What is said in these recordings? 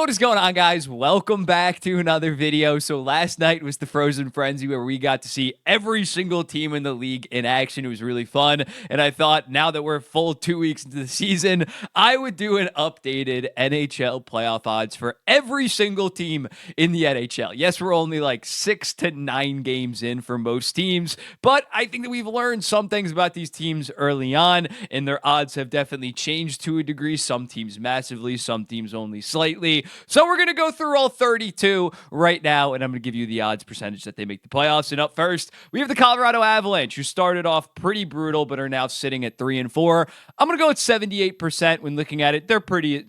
What is going on, guys? Welcome back to another video. So last night was the Frozen Frenzy where we got to see every single team in the league in action. It was really fun. And I thought now that we're full 2 weeks into the season, I would do an updated NHL playoff odds for every single team in the NHL. Yes, we're only like 6 to 9 games in for most teams, but I think that we've learned some things about these teams early on, and their odds have definitely changed to a degree. Some teams massively, some teams only slightly. So we're going to go through all 32 right now, and I'm going to give you the odds percentage that they make the playoffs. And up first, we have the Colorado Avalanche, who started off pretty brutal, but are now sitting at 3-4. I'm going to go at 78% when looking at it. They're pretty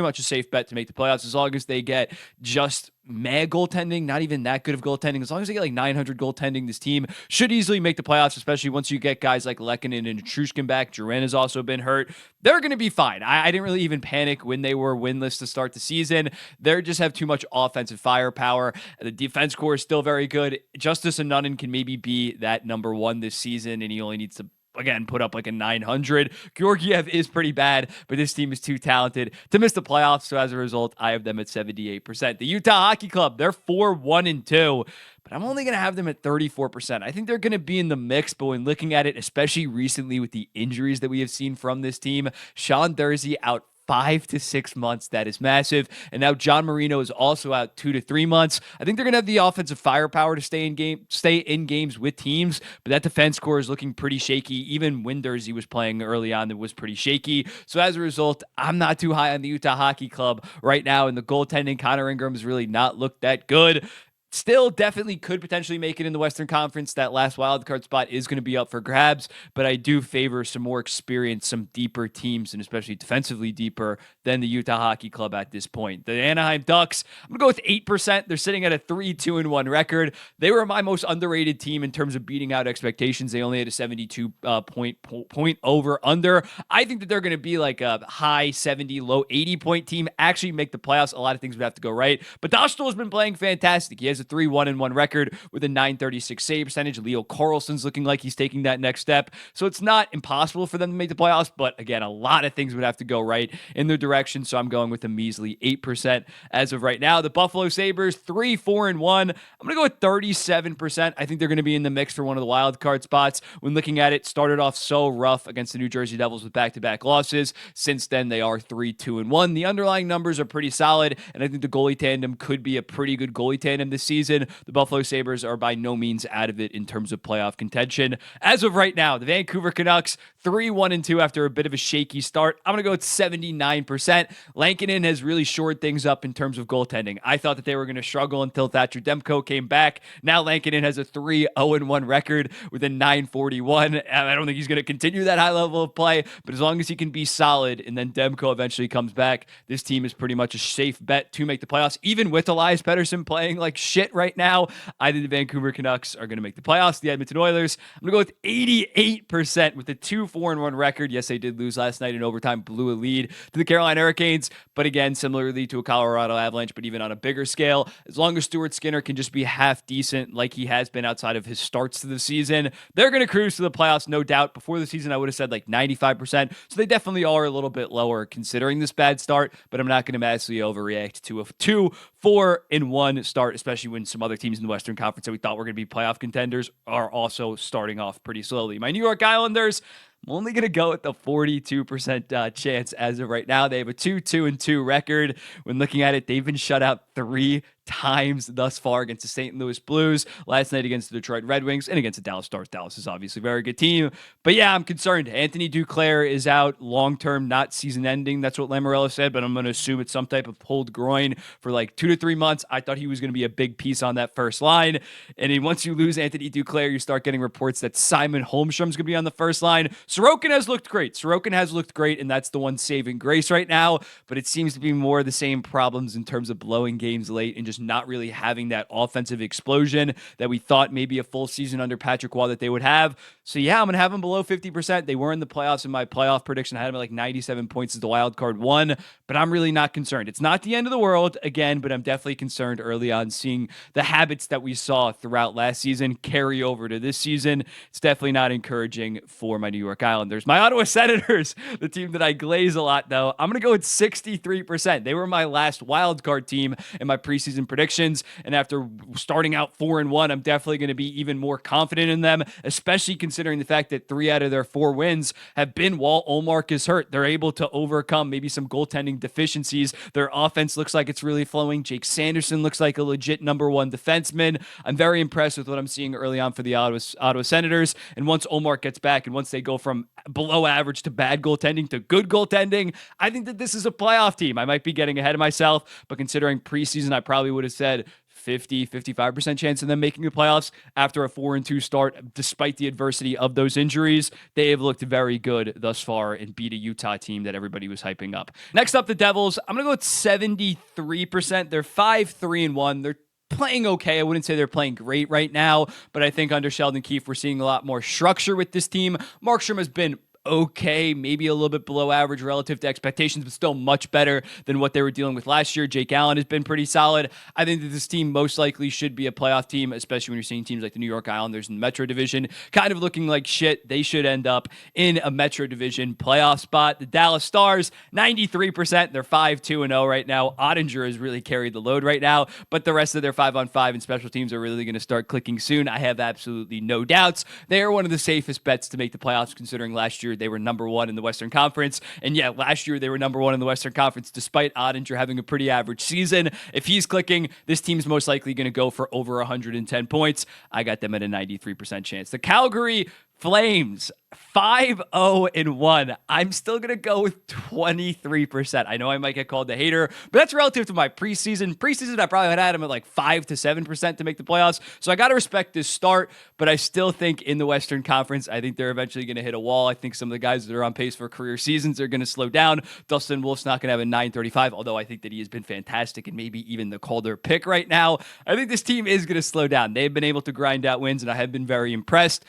much a safe bet to make the playoffs as long as they get just mad goaltending, not even that good of goaltending. As long as they get like 900 goaltending, this team should easily make the playoffs, especially once you get guys like Lehkonen and Trushkin back. Duran has also been hurt. They're going to be fine. I didn't really even panic when they were winless to start the season. They just have too much offensive firepower. The defense core is still very good. Justice Annunen can maybe be that number one this season, and he only needs to again put up like a 900. Georgiev is pretty bad, but this team is too talented to miss the playoffs. So as a result, I have them at 78%. The Utah Hockey Club, they're 4-1-2. But I'm only going to have them at 34%. I think they're going to be in the mix, but when looking at it, especially recently with the injuries that we have seen from this team, Sean Durzi out 5 to 6 months. That is massive. And now John Marino is also out 2 to 3 months. I think they're going to have the offensive firepower to stay in games with teams, but that defense core is looking pretty shaky. Even when Durzi was playing early on, it was pretty shaky. So as a result, I'm not too high on the Utah Hockey Club right now. And the goaltending, Connor Ingram has really not looked that good. Still definitely could potentially make it in the Western Conference. That last wildcard spot is going to be up for grabs, but I do favor some more experience, some deeper teams, and especially defensively deeper than the Utah Hockey Club at this point. The Anaheim Ducks, I'm going to go with 8%. They're sitting at a 3-2-1 record. They were my most underrated team in terms of beating out expectations. They only had a 72 point over under. I think that they're going to be like a high 70, low 80 point team, actually make the playoffs. A lot of things would have to go right, but Dostal has been playing fantastic. He has a 3-1-1 record with a 936 save percentage. Leo Carlson's looking like he's taking that next step. So it's not impossible for them to make the playoffs, but again, a lot of things would have to go right in their direction. So I'm going with a measly 8% as of right now. The Buffalo Sabres, 3-4-1. I'm going to go with 37%. I think they're going to be in the mix for one of the wild card spots. When looking at it, started off so rough against the New Jersey Devils with back-to-back losses. Since then, they are 3-2-1. The underlying numbers are pretty solid, and I think the goalie tandem could be a pretty good goalie tandem this season. The Buffalo Sabres are by no means out of it in terms of playoff contention. As of right now, the Vancouver Canucks, 3-1-2 after a bit of a shaky start. I'm going to go with 79%. Lankinen has really shored things up in terms of goaltending. I thought that they were going to struggle until Thatcher Demko came back. Now Lankinen has a 3-0-1 record with a 941. I don't think he's going to continue that high level of play, but as long as he can be solid and then Demko eventually comes back, this team is pretty much a safe bet to make the playoffs, even with Elias Pettersson playing like shit right now. I think the Vancouver Canucks are going to make the playoffs. The Edmonton Oilers, I'm going to go with 88% with a 2-4-1 record. Yes, they did lose last night in overtime, blew a lead to the Carolina Hurricanes, but again, similarly to a Colorado Avalanche, but even on a bigger scale, as long as Stuart Skinner can just be half decent like he has been outside of his starts to the season, they're going to cruise to the playoffs, no doubt. Before the season, I would have said like 95%, so they definitely are a little bit lower considering this bad start, but I'm not going to massively overreact to a 2-4-1 start, especially when some other teams in the Western Conference that we thought were going to be playoff contenders are also starting off pretty slowly. My New York Islanders, I'm only going to go with the 42% chance as of right now. They have a 2-2-2 record. When looking at it, they've been shut out 3 times thus far against the St. Louis Blues, last night against the Detroit Red Wings, and against the Dallas Stars. Dallas is obviously a very good team. But yeah, I'm concerned. Anthony Duclair is out long-term, not season-ending. That's what Lamoriello said, but I'm going to assume it's some type of pulled groin for like 2 to 3 months. I thought he was going to be a big piece on that first line. And then once you lose Anthony Duclair, you start getting reports that Simon Holmstrom's going to be on the first line. Sorokin has looked great, and that's the one saving grace right now. But it seems to be more of the same problems in terms of blowing games late and just not really having that offensive explosion that we thought maybe a full season under Patrick Waugh that they would have. So yeah, I'm going to have them below 50%. They were in the playoffs in my playoff prediction. I had them at like 97 points as the wild card one, but I'm really not concerned. It's not the end of the world again, but I'm definitely concerned early on seeing the habits that we saw throughout last season carry over to this season. It's definitely not encouraging for my New York York Islanders. My Ottawa Senators, the team that I glaze a lot, though, I'm going to go with 63%. They were my last wild card team in my preseason predictions, and after starting out 4-1, I'm definitely going to be even more confident in them, especially considering the fact that 3 out of their 4 wins have been while Ullmark is hurt. They're able to overcome maybe some goaltending deficiencies. Their offense looks like it's really flowing. Jake Sanderson looks like a legit number 1 defenseman. I'm very impressed with what I'm seeing early on for the Ottawa Senators, and once Ullmark gets back and once they go from below average to bad goaltending to good goaltending, I think that this is a playoff team. I might be getting ahead of myself, but considering preseason, I probably would have said 55% chance of them making the playoffs after a 4-2 start. Despite the adversity of those injuries, they have looked very good thus far and beat a Utah team that everybody was hyping up. Next up, the Devils. I'm going to go with 73%. They're 5-3-1. They're playing okay. I wouldn't say they're playing great right now, but I think under Sheldon Keefe, we're seeing a lot more structure with this team. Markstrom has been okay, maybe a little bit below average relative to expectations, but still much better than what they were dealing with last year. Jake Allen has been pretty solid. I think that this team most likely should be a playoff team, especially when you're seeing teams like the New York Islanders in the Metro Division kind of looking like shit. They should end up in a Metro Division playoff spot. The Dallas Stars, 93%. They're 5-2-0 right now. Ottinger has really carried the load right now, but the rest of their 5-on-5 and special teams are really going to start clicking soon. I have absolutely no doubts. They are one of the safest bets to make the playoffs, considering last year they were number 1 in the Western Conference. And yeah, last year they were number 1 in the Western Conference despite Ottinger having a pretty average season. If he's clicking, this team's most likely going to go for over 110 points. I got them at a 93% chance. The Calgary Flames, 5-0-1. I'm still going to go with 23%. I know I might get called the hater, but that's relative to my preseason. Preseason, I probably had them at like 5-7% to make the playoffs. So I got to respect this start, but I still think in the Western Conference, I think they're eventually going to hit a wall. I think some of the guys that are on pace for career seasons are going to slow down. Dustin Wolf's not going to have a 935, although I think that he has been fantastic and maybe even the Calder pick right now. I think this team is going to slow down. They've been able to grind out wins, and I have been very impressed.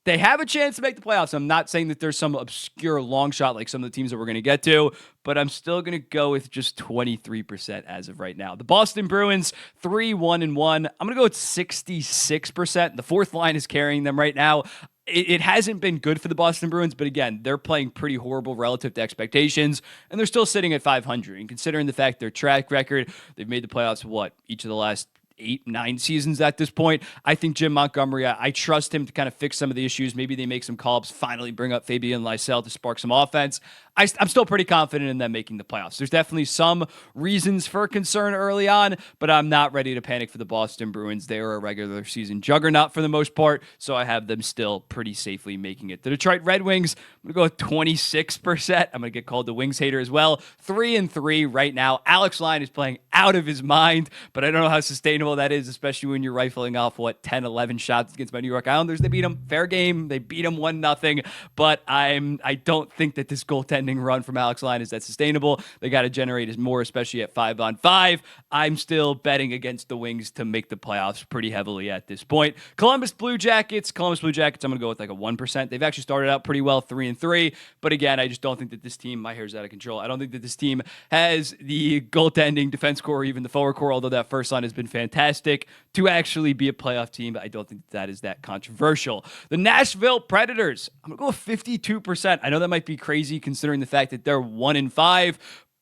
They have a chance to make the playoffs. I'm not saying that there's some obscure long shot like some of the teams that we're going to get to, but I'm still going to go with just 23% as of right now. The Boston Bruins, 3-1-1. I'm going to go with 66%. The fourth line is carrying them right now. It hasn't been good for the Boston Bruins, but again, they're playing pretty horrible relative to expectations, and they're still sitting at 500. And considering the fact their track record, they've made the playoffs, each of the last 8-9 seasons at this point. I think Jim Montgomery, I trust him to kind of fix some of the issues. Maybe they make some call-ups, finally bring up Fabian Lysell to spark some offense. I'm still pretty confident in them making the playoffs. There's definitely some reasons for concern early on, but I'm not ready to panic for the Boston Bruins. They are a regular season juggernaut for the most part, so I have them still pretty safely making it. The Detroit Red Wings, I'm going to go with 26%. I'm going to get called the Wings hater as well. 3-3 right now. Alex Lyon is playing out of his mind, but I don't know how sustainable that is, especially when you're rifling off 10, 11 shots against my New York Islanders. They beat them fair game. They beat them 1-0, but I don't think that this goaltending run from Alex Lyon is that sustainable. They got to generate more, especially at 5-on-5. I'm still betting against the Wings to make the playoffs pretty heavily at this point. Columbus Blue Jackets, I'm going to go with like a 1%. They've actually started out pretty well, 3-3, but again, I just don't think that this team, my hair's out of control. I don't think that this team has the goaltending, defense core, or even the forward core, although that first line has been fantastic, to actually be a playoff team. I don't think that is that controversial. The Nashville Predators, I'm going to go with 52%. I know that might be crazy considering the fact that they're 1-5,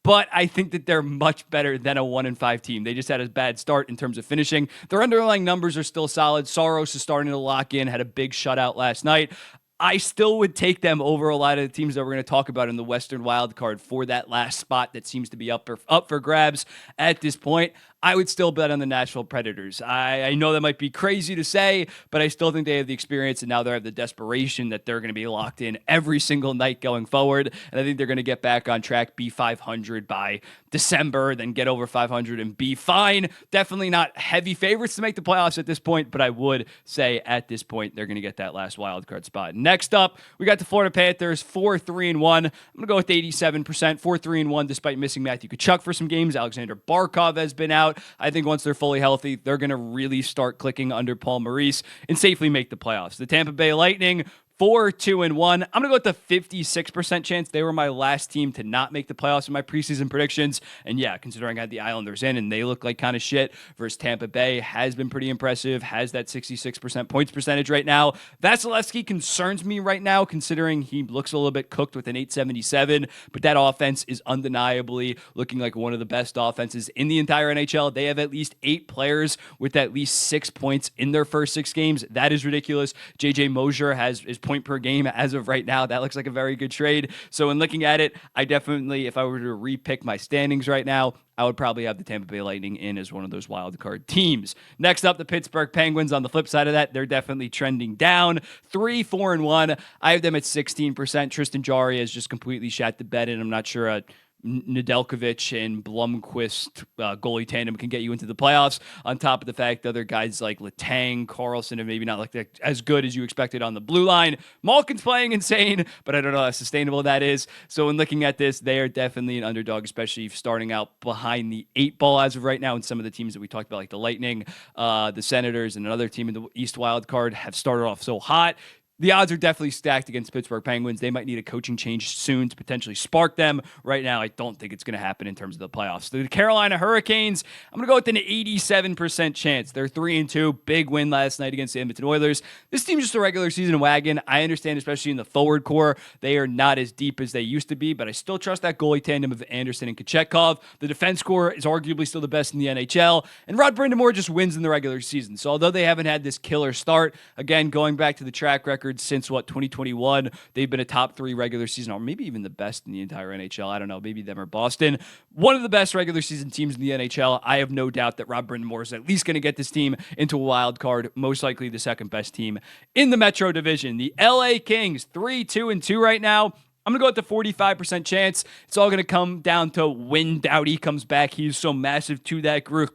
but I think that they're much better than a 1-5 team. They just had a bad start in terms of finishing. Their underlying numbers are still solid. Soros is starting to lock in, had a big shutout last night. I still would take them over a lot of the teams that we're going to talk about in the Western Wild Card for that last spot that seems to be up for grabs at this point. I would still bet on the Nashville Predators. I know that might be crazy to say, but I still think they have the experience, and now they have the desperation that they're going to be locked in every single night going forward. And I think they're going to get back on track, be 500 by December, then get over 500 and be fine. Definitely not heavy favorites to make the playoffs at this point, but I would say at this point they're going to get that last wild card spot. Next up, we got the Florida Panthers, 4-3-1. I'm going to go with 87%, 4-3-1, despite missing Matthew Tkachuk for some games. Alexander Barkov has been out. I think once they're fully healthy, they're going to really start clicking under Paul Maurice and safely make the playoffs. The Tampa Bay Lightning, 4-2-1. I'm going to go with the 56% chance. They were my last team to not make the playoffs in my preseason predictions. And yeah, considering I had the Islanders in and they look like kind of shit versus Tampa Bay has been pretty impressive, has that 66% points percentage right now. Vasilevsky concerns me right now, considering he looks a little bit cooked with an 877, but that offense is undeniably looking like one of the best offenses in the entire NHL. They have at least 8 players with at least 6 points in their first 6 games. That is ridiculous. JJ Mosier has his point per game as of right now. That looks like a very good trade. So in looking at it, I definitely, if I were to repick my standings right now, I would probably have the Tampa Bay Lightning in as one of those wild card teams. Next up, the Pittsburgh Penguins. On the flip side of that, they're definitely trending down. 3-4-1. I have them at 16%. Tristan Jarry has just completely shat the bed, and I'm not sure Nedeljkovic and Blomqvist goalie tandem can get you into the playoffs, on top of the fact that other guys like Letang, Carlson, and maybe not like as good as you expected on the blue line. Malkin's playing insane, but I don't know how sustainable that is. So in looking at this, they are definitely an underdog, especially starting out behind the 8 ball as of right now. And some of the teams that we talked about, like the Lightning, the Senators, and another team in the East wild card have started off so hot. The odds are definitely stacked against Pittsburgh Penguins. They might need a coaching change soon to potentially spark them. Right now, I don't think it's going to happen in terms of the playoffs. The Carolina Hurricanes, I'm going to go with an 87% chance. They're 3-2. Big win last night against the Edmonton Oilers. This team's just a regular season wagon. I understand, especially in the forward core, they are not as deep as they used to be, but I still trust that goalie tandem of Anderson and Kochetkov. The defense core is arguably still the best in the NHL, and Rod Brind'Amour just wins in the regular season. So although they haven't had this killer start, again, going back to the track record, since 2021, they've been a top 3 regular season, or maybe even the best in the entire NHL. I don't know, maybe them or Boston. One of the best regular season teams in the NHL. I have no doubt that Rod Brind'Amour is at least going to get this team into a wild card, most likely the second best team in the Metro Division. The LA Kings, 3-2-2 right now. I'm going to go with the 45% chance. It's all going to come down to when Doughty comes back. He's so massive to that group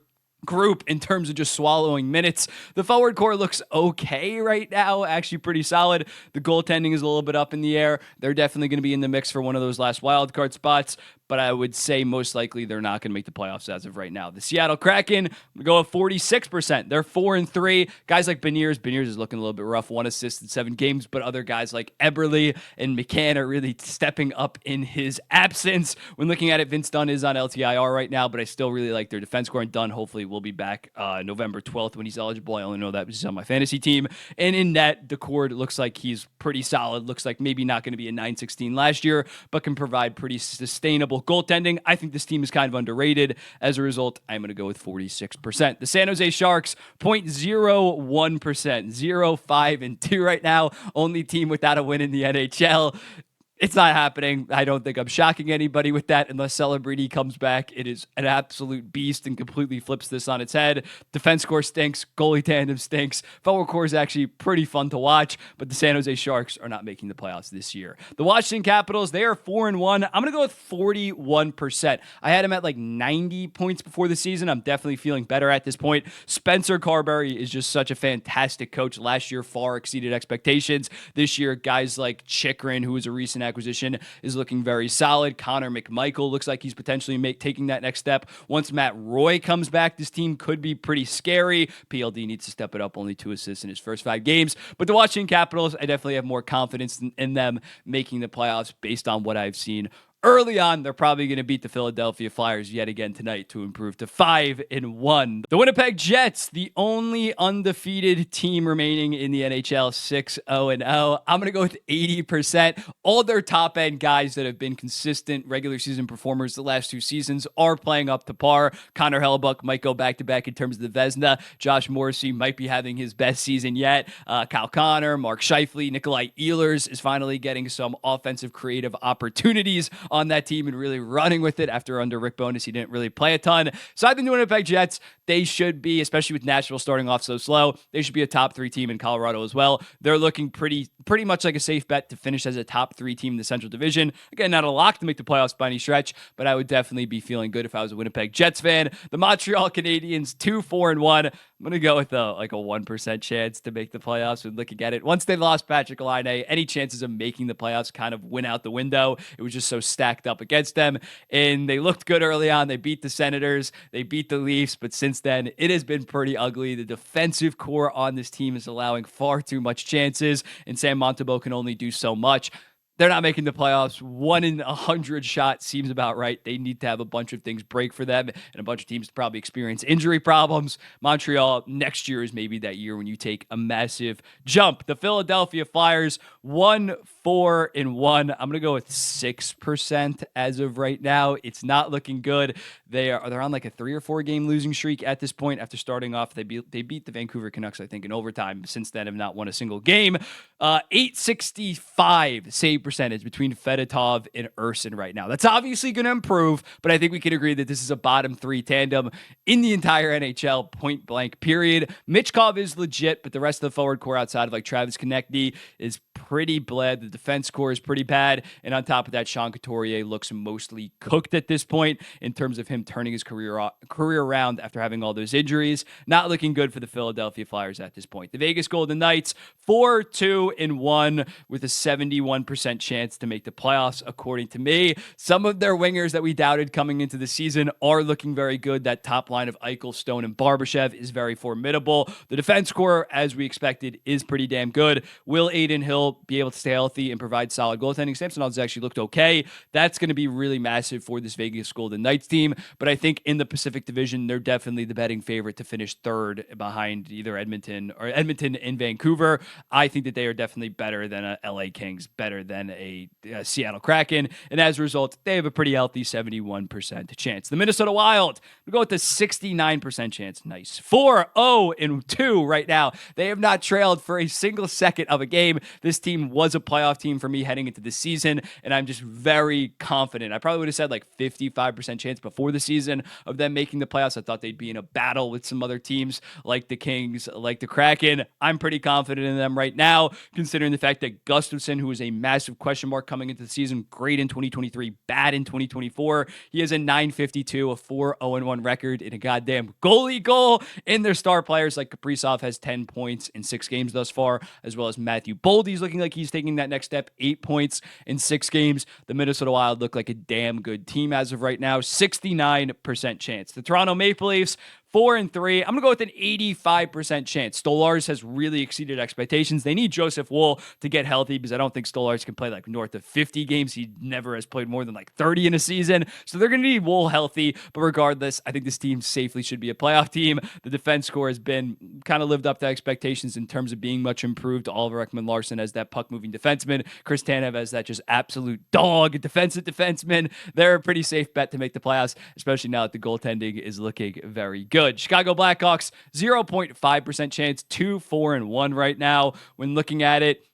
in terms of just swallowing minutes. The forward core looks okay right now, actually pretty solid. The goaltending is a little bit up in the air. They're definitely going to be in the mix for one of those last wild card spots, but I would say most likely they're not going to make the playoffs as of right now. The Seattle Kraken, I'm going to go with 46%. They're 4-3. Guys like Beniers is looking a little bit rough, 1 assist in 7 games, but other guys like Eberle and McCann are really stepping up in his absence. When looking at it, Vince Dunn is on LTIR right now, but I still really like their defense core, and Dunn hopefully will be back November 12th when he's eligible. I only know that because he's on my fantasy team. And in net, Decord looks like he's pretty solid. Looks like maybe not going to be a 916 last year, but can provide pretty sustainable goaltending. I think this team is kind of underrated. As a result, I'm going to go with 46%. The San Jose Sharks, 0.01%, 0-5-2 right now. Only team without a win in the NHL. It's not happening. I don't think I'm shocking anybody with that unless Celebrity comes back. It is an absolute beast and completely flips this on its head. Defense core stinks. Goalie tandem stinks. Forward core is actually pretty fun to watch, but the San Jose Sharks are not making the playoffs this year. The Washington Capitals, they are 4-1. I'm going to go with 41%. I had them at like 90 points before the season. I'm definitely feeling better at this point. Spencer Carberry is just such a fantastic coach. Last year far exceeded expectations. This year, guys like Chikrin, who was a recent acquisition, is looking very solid. Connor McMichael looks like he's potentially taking that next step. Once Matt Roy comes back, this team could be pretty scary. PLD needs to step it up, only 2 assists in his first 5 games. But the Washington Capitals, I definitely have more confidence in them making the playoffs based on what I've seen early on. They're probably going to beat the Philadelphia Flyers yet again tonight to improve to 5-1. The Winnipeg Jets, the only undefeated team remaining in the NHL, 6-0-0. I'm going to go with 80%. All their top end guys that have been consistent regular season performers the last 2 seasons are playing up to par. Connor Hellebuck might go back to back in terms of the Vezina. Josh Morrissey might be having his best season yet. Kyle Connor, Mark Scheifele, Nikolai Ehlers is finally getting some offensive creative opportunities on that team and really running with it. After under Rick Bowness, he didn't really play a ton. So I think the Winnipeg Jets, they should be, especially with Nashville starting off so slow, they should be a top 3 team in Colorado as well. They're looking pretty much like a safe bet to finish as a top 3 team in the Central Division. Again, not a lock to make the playoffs by any stretch, but I would definitely be feeling good if I was a Winnipeg Jets fan. The Montreal Canadiens, 2-4-1. I'm going to go with a 1% chance to make the playoffs when looking at it. Once they lost Patrick Laine, any chances of making the playoffs kind of went out the window. It was just so stacked up against them, and they looked good early on. They beat the Senators, they beat the Leafs, but since since then, it has been pretty ugly. The defensive core on this team is allowing far too much chances, and Sam Montembeau can only do so much. They're not making the playoffs. 1 in 100 shot seems about right. They need to have a bunch of things break for them, and a bunch of teams probably experience injury problems. Montreal next year is maybe that year when you take a massive jump. The Philadelphia Flyers 1-4-1. I'm gonna go with 6% as of right now. It's not looking good. They're on like a 3 or 4 game losing streak at this point. After starting off, they beat the Vancouver Canucks, I think, in overtime. Since then, have not won a single game. 865 save percentage between Fedotov and Urson right now. That's obviously going to improve, but I think we can agree that this is a bottom 3 tandem in the entire NHL, point blank, period. Michkov is legit, but the rest of the forward core outside of like Travis Konechny is pretty bled. The defense core is pretty bad, and on top of that, Sean Couturier looks mostly cooked at this point in terms of him turning his career around after having all those injuries. Not looking good for the Philadelphia Flyers at this point. The Vegas Golden Knights 4-2-1 with a 71% chance to make the playoffs, according to me. Some of their wingers that we doubted coming into the season are looking very good. That top line of Eichel, Stone, and Barbashev is very formidable. The defense core, as we expected, is pretty damn good. Will Aiden Hill be able to stay healthy and provide solid goaltending? Samsonov has actually looked okay. That's going to be really massive for this Vegas Golden Knights team, but I think in the Pacific Division, they're definitely the betting favorite to finish third behind either Edmonton and Vancouver. I think that they are definitely better than a LA Kings, better than a Seattle Kraken, and as a result, they have a pretty healthy 71% chance. The Minnesota Wild, we go with the 69% chance. Nice. 4-0-2 right now. They have not trailed for a single second of a game. This team was a playoff team for me heading into the season, and I'm just very confident. I probably would have said like 55% chance before the season of them making the playoffs. I thought they'd be in a battle with some other teams like the Kings, like the Kraken. I'm pretty confident in them right now, considering the fact that Gustafsson, who is a massive question mark coming into the season, great in 2023, bad in 2024. He has a .952, a 4-0-1 record, and a goddamn goalie goal. And their star players like Kaprizov has 10 points in 6 games thus far, as well as Matthew Boldy's looking like he's taking that next step, 8 points in 6 games. The Minnesota Wild look like a damn good team as of right now, 69% chance. The Toronto Maple Leafs 4-3. I'm going to go with an 85% chance. Stolarz has really exceeded expectations. They need Joseph Wool to get healthy because I don't think Stolarz can play like north of 50 games. He never has played more than like 30 in a season. So they're going to need Wool healthy. But regardless, I think this team safely should be a playoff team. The defense score has been kind of lived up to expectations in terms of being much improved. Oliver Ekman-Larsson as that puck-moving defenseman. Chris Tanev as that just absolute dog defensive defenseman. They're a pretty safe bet to make the playoffs, especially now that the goaltending is looking very good. Chicago Blackhawks, 0.5% chance, 2-4-1 right now. When looking at it,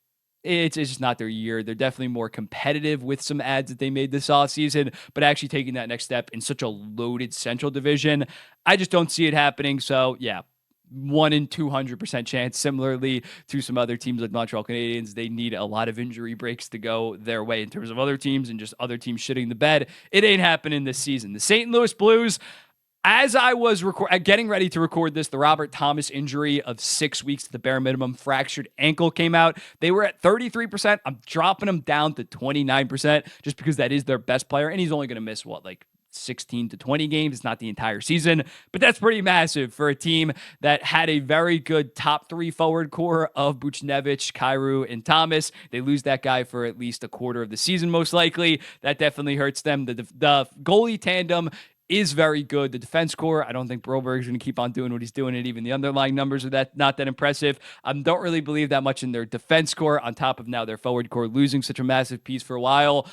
it's just not their year. They're definitely more competitive with some ads that they made this offseason, but actually taking that next step in such a loaded Central Division, I just don't see it happening. So, yeah, 1 in 200% chance. Similarly to some other teams like Montreal Canadiens, they need a lot of injury breaks to go their way in terms of other teams and just other teams shitting the bed. It ain't happening this season. The St. Louis Blues, as I was getting ready to record this, the Robert Thomas injury of 6 weeks to the bare minimum, fractured ankle came out. They were at 33%. I'm dropping them down to 29% just because that is their best player, and he's only going to miss, like 16 to 20 games. It's not the entire season, but that's pretty massive for a team that had a very good top 3 forward core of Buchnevich, Kyrou, and Thomas. They lose that guy for at least a quarter of the season, most likely. That definitely hurts them. The goalie tandem is very good. The defense core, I don't think Broberg is going to keep on doing what he's doing, and even the underlying numbers are not that impressive. Don't really believe that much in their defense core, on top of now their forward core losing such a massive piece for a while.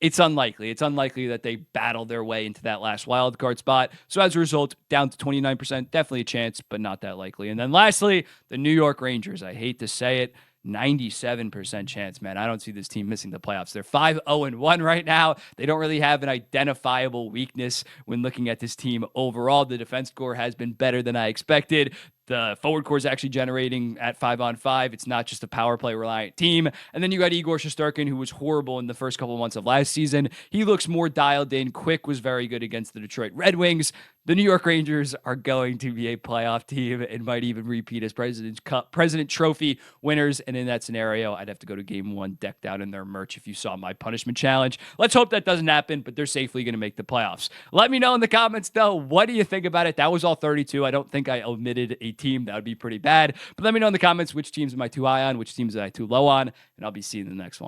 It's unlikely. It's unlikely that they battle their way into that last wild card spot. So as a result, down to 29%, definitely a chance, but not that likely. And then lastly, the New York Rangers. I hate to say it, 97% chance, man. I don't see this team missing the playoffs. They're 5-0-1 right now. They don't really have an identifiable weakness when looking at this team overall. The defense core has been better than I expected. The forward core is actually generating at 5-on-5. It's not just a power play reliant team. And then you got Igor Shesterkin, who was horrible in the first couple of months of last season. He looks more dialed in. Quick was very good against the Detroit Red Wings. The New York Rangers are going to be a playoff team and might even repeat as President's Cup, President Trophy winners. And in that scenario, I'd have to go to game one decked out in their merch if you saw my punishment challenge. Let's hope that doesn't happen, but they're safely going to make the playoffs. Let me know in the comments, though, what do you think about it? That was all 32. I don't think I omitted a team. That would be pretty bad. But let me know in the comments which teams am I too high on, which teams am I too low on, and I'll be seeing you in the next one.